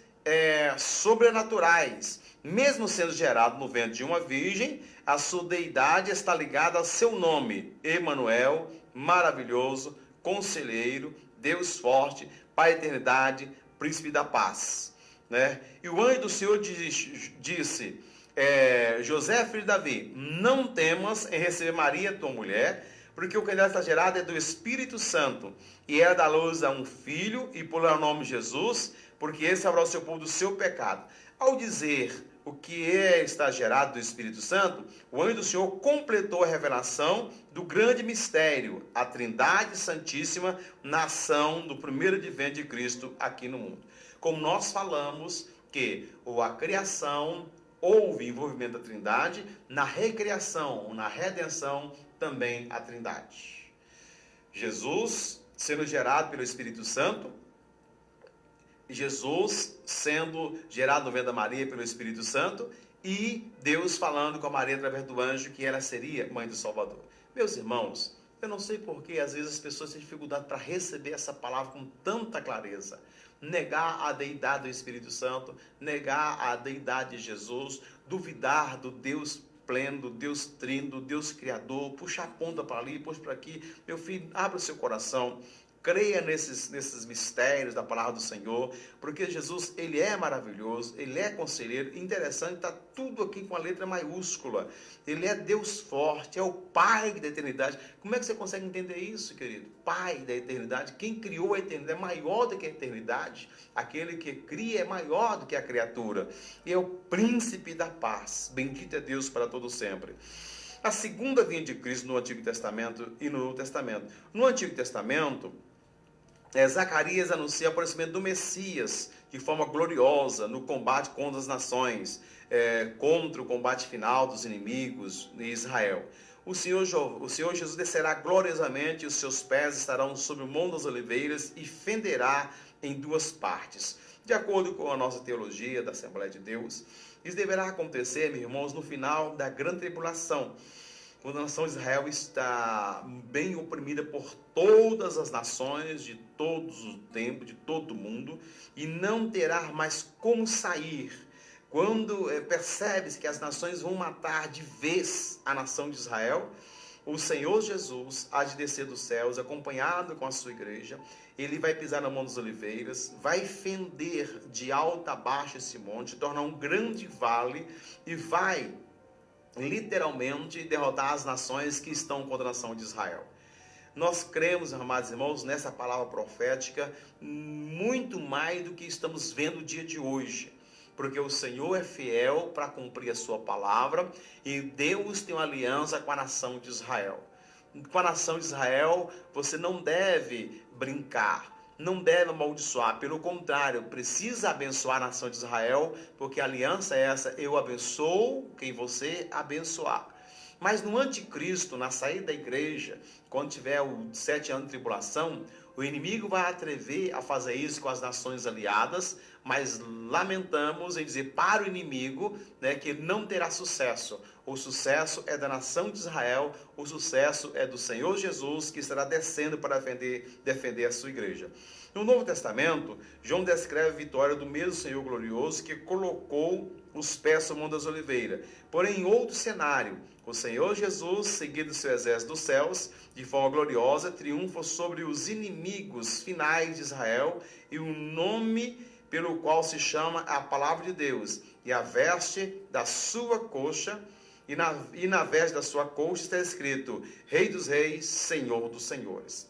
sobrenaturais. Mesmo sendo gerado no ventre de uma virgem, a sua deidade está ligada ao seu nome: Emanuel, maravilhoso, conselheiro, Deus forte, Pai da eternidade, príncipe da paz. Né? E o anjo do Senhor disse: José, filho de Davi, não temas em receber Maria, tua mulher, porque o que nela está gerado é do Espírito Santo, e ela dá luz a um filho, e por o nome Jesus, porque esse salvará o seu povo do seu pecado. Ao dizer o que está gerado do Espírito Santo, o anjo do Senhor completou a revelação do grande mistério, a Trindade Santíssima na ação do primeiro advento de Cristo aqui no mundo. Como nós falamos que a criação houve envolvimento da Trindade, na recriação, na redenção, também a Trindade. Jesus sendo gerado pelo Espírito Santo, Jesus sendo gerado no ventre da Maria pelo Espírito Santo e Deus falando com a Maria através do anjo que ela seria mãe do Salvador. Meus irmãos, eu não sei por que às vezes as pessoas têm dificuldade para receber essa palavra com tanta clareza. Negar a deidade do Espírito Santo, negar a deidade de Jesus, duvidar do Deus pleno, do Deus trino, do Deus criador, puxar a ponta para ali, puxa para aqui. Meu filho, abra o seu coração. Creia nesses mistérios da palavra do Senhor, porque Jesus, ele é maravilhoso, ele é conselheiro. Interessante, está tudo aqui com a letra maiúscula. Ele é Deus forte, é o Pai da eternidade. Como é que você consegue entender isso, querido? Pai da eternidade, quem criou a eternidade é maior do que a eternidade. Aquele que cria é maior do que a criatura. E é o príncipe da paz. Bendito é Deus para todo sempre. A segunda vinda de Cristo no Antigo Testamento e no Novo Testamento. No Antigo Testamento, Zacarias anuncia o aparecimento do Messias de forma gloriosa no combate contra as nações, contra o combate final dos inimigos de Israel. O Senhor Jesus descerá gloriosamente, e os seus pés estarão sobre o Monte das Oliveiras e fenderá em duas partes. De acordo com a nossa teologia da Assembleia de Deus, isso deverá acontecer, meus irmãos, no final da grande tribulação, quando a nação de Israel está bem oprimida por todas as nações, de todos os tempos, de todo o mundo, e não terá mais como sair. Quando percebe-se que as nações vão matar de vez a nação de Israel, o Senhor Jesus há de descer dos céus, acompanhado com a sua igreja. Ele vai pisar na Monte das Oliveiras, vai fender de alto a baixo esse monte, tornar um grande vale e vai literalmente derrotar as nações que estão contra a nação de Israel. Nós cremos, amados irmãos, nessa palavra profética muito mais do que estamos vendo o dia de hoje, porque o Senhor é fiel para cumprir a sua palavra e Deus tem uma aliança com a nação de Israel. Com a nação de Israel, você não deve brincar, não deve amaldiçoar, pelo contrário, precisa abençoar a nação de Israel, porque a aliança é essa: eu abençoo quem você abençoar. Mas no anticristo, na saída da igreja, quando tiver os 7 anos de tribulação, o inimigo vai atrever a fazer isso com as nações aliadas, mas lamentamos em dizer para o inimigo, né, que não terá sucesso. O sucesso é da nação de Israel, o sucesso é do Senhor Jesus, que estará descendo para defender a sua igreja. No Novo Testamento, João descreve a vitória do mesmo Senhor glorioso que colocou os pés sobre o Monte das Oliveiras. Porém, em outro cenário, o Senhor Jesus, seguido do seu exército dos céus, de forma gloriosa, triunfa sobre os inimigos finais de Israel, e o nome pelo qual se chama a palavra de Deus, e a veste da sua coxa, e na veste da sua coxa está escrito: Rei dos Reis, Senhor dos Senhores.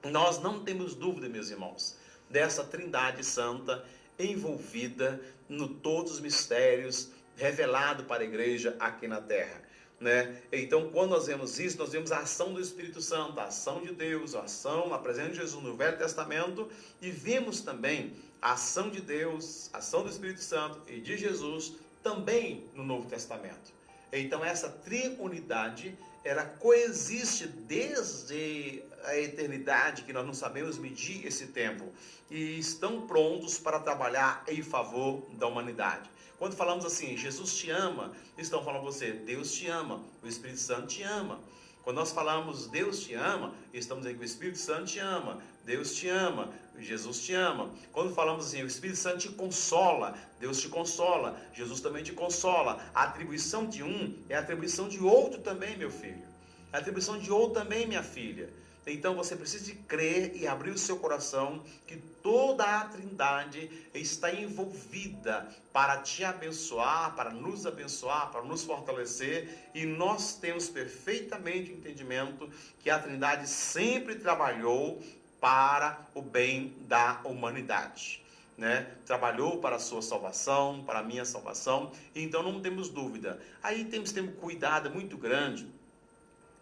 Nós não temos dúvida, meus irmãos, dessa Trindade Santa envolvida no todos os mistérios revelado para a igreja aqui na terra, né? Então, quando nós vemos isso, nós vemos a ação do Espírito Santo, a ação de Deus, a ação, a presença de Jesus no Velho Testamento, e vemos também a ação de Deus, a ação do Espírito Santo e de Jesus também no Novo Testamento. Então, essa triunidade, ela coexiste desde a eternidade, que nós não sabemos medir esse tempo, e estão prontos para trabalhar em favor da humanidade. Quando falamos assim, Jesus te ama, estamos falando para você, Deus te ama, o Espírito Santo te ama. Quando nós falamos Deus te ama, estamos dizendo que o Espírito Santo te ama, Deus te ama, Jesus te ama. Quando falamos assim, o Espírito Santo te consola, Deus te consola, Jesus também te consola. A atribuição de um é a atribuição de outro também, meu filho. A atribuição de outro também, minha filha. Então você precisa de crer e abrir o seu coração que toda a Trindade está envolvida para te abençoar, para nos fortalecer, e nós temos perfeitamente o entendimento que a Trindade sempre trabalhou para o bem da humanidade, né? Trabalhou para a sua salvação, para a minha salvação, então não temos dúvida. Aí temos que ter um cuidado muito grande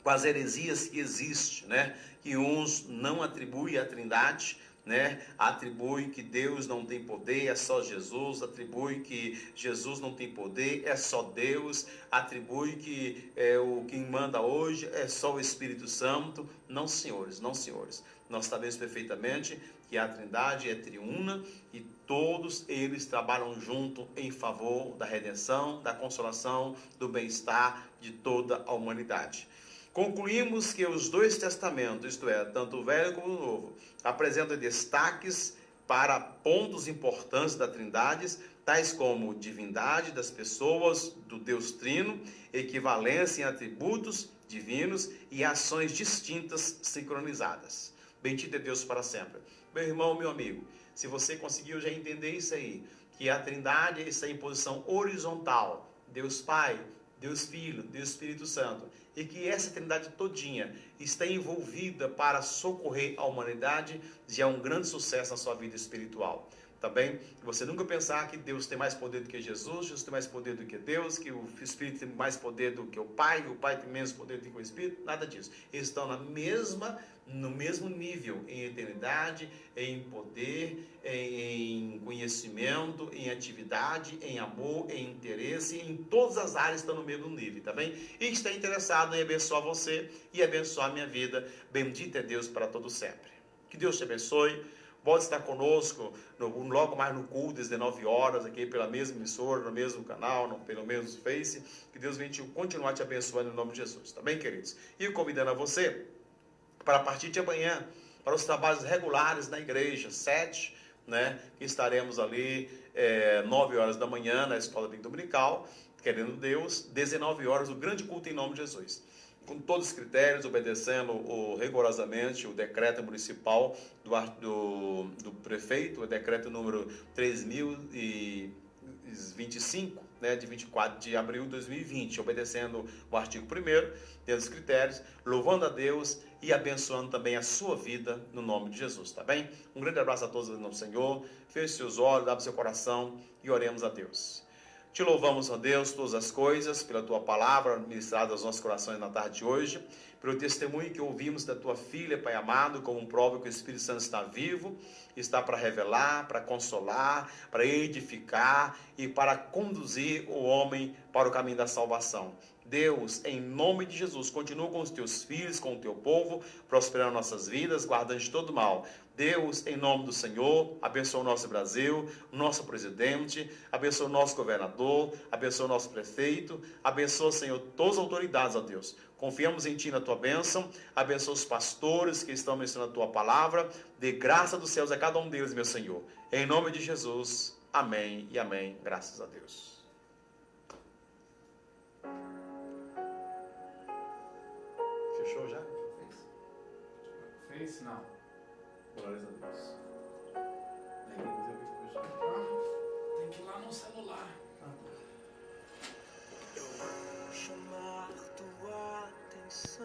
com as heresias que existem, né? Que uns não atribuem à Trindade, né? Atribui que Deus não tem poder, é só Jesus. Atribui que Jesus não tem poder, é só Deus. Atribui que quem manda hoje é só o Espírito Santo. Não, senhores, não, senhores. Nós sabemos perfeitamente que a Trindade é triuna e todos eles trabalham junto em favor da redenção, da consolação, do bem-estar de toda a humanidade. Concluímos que os dois testamentos, isto é, tanto o Velho como o Novo, apresentam destaques para pontos importantes da Trindade, tais como divindade das pessoas do Deus Trino, equivalência em atributos divinos e ações distintas sincronizadas. Bendito é Deus para sempre. Meu irmão, meu amigo, se você conseguiu já entender isso aí, que a Trindade está em posição horizontal, Deus Pai, Deus Filho, Deus Espírito Santo, e que essa Trindade todinha está envolvida para socorrer a humanidade, já é um grande sucesso na sua vida espiritual. Também, você nunca pensar que Deus tem mais poder do que Jesus, Jesus tem mais poder do que Deus, que o Espírito tem mais poder do que o Pai tem menos poder do que o Espírito, nada disso. Eles estão no mesmo nível, em eternidade, em poder, em conhecimento, em atividade, em amor, em interesse, em todas as áreas estão no mesmo nível, tá bem? E está interessado em abençoar você e abençoar a minha vida. Bendito é Deus para todo sempre. Que Deus te abençoe. Pode estar conosco logo mais no culto, às 19 horas, aqui pela mesma emissora, no mesmo canal, pelo mesmo Face. Que Deus venha continuar te abençoando em nome de Jesus, tá bem, queridos? E convidando a você para a partir de amanhã, para os trabalhos regulares na igreja, 7, né? Que estaremos ali 9 horas da manhã na Escola Bíblica Dominical, querendo Deus, 19 horas, o grande culto em nome de Jesus. com todos os critérios, obedecendo rigorosamente o decreto municipal do prefeito, o decreto número 3025, né, de 24 de abril de 2020, obedecendo o artigo 1º, dentro dos critérios, louvando a Deus e abençoando também a sua vida no nome de Jesus, tá bem? Um grande abraço a todos no Senhor, feche seus olhos, abra seu coração e oremos a Deus. Te louvamos, ó Deus, todas as coisas, pela Tua palavra ministrada aos nossos corações na tarde de hoje, pelo testemunho que ouvimos da Tua filha, Pai amado, como prova que o Espírito Santo está vivo, está para revelar, para consolar, para edificar e para conduzir o homem para o caminho da salvação. Deus, em nome de Jesus, continua com os Teus filhos, com o Teu povo, prosperando nossas vidas, guardando de todo mal. Deus, em nome do Senhor, abençoa o nosso Brasil, o nosso presidente, abençoa o nosso governador, abençoa o nosso prefeito, abençoa, Senhor, todas as autoridades, ó Deus. Confiamos em Ti, na Tua bênção, abençoa os pastores que estão mencionando a Tua palavra, dê graça dos céus a cada um deles, meu Senhor. Em nome de Jesus, amém e amém, graças a Deus. Fechou já? Fez? Não. Glórias a Deus. Tem que ir lá no celular. Eu vou chamar tua atenção.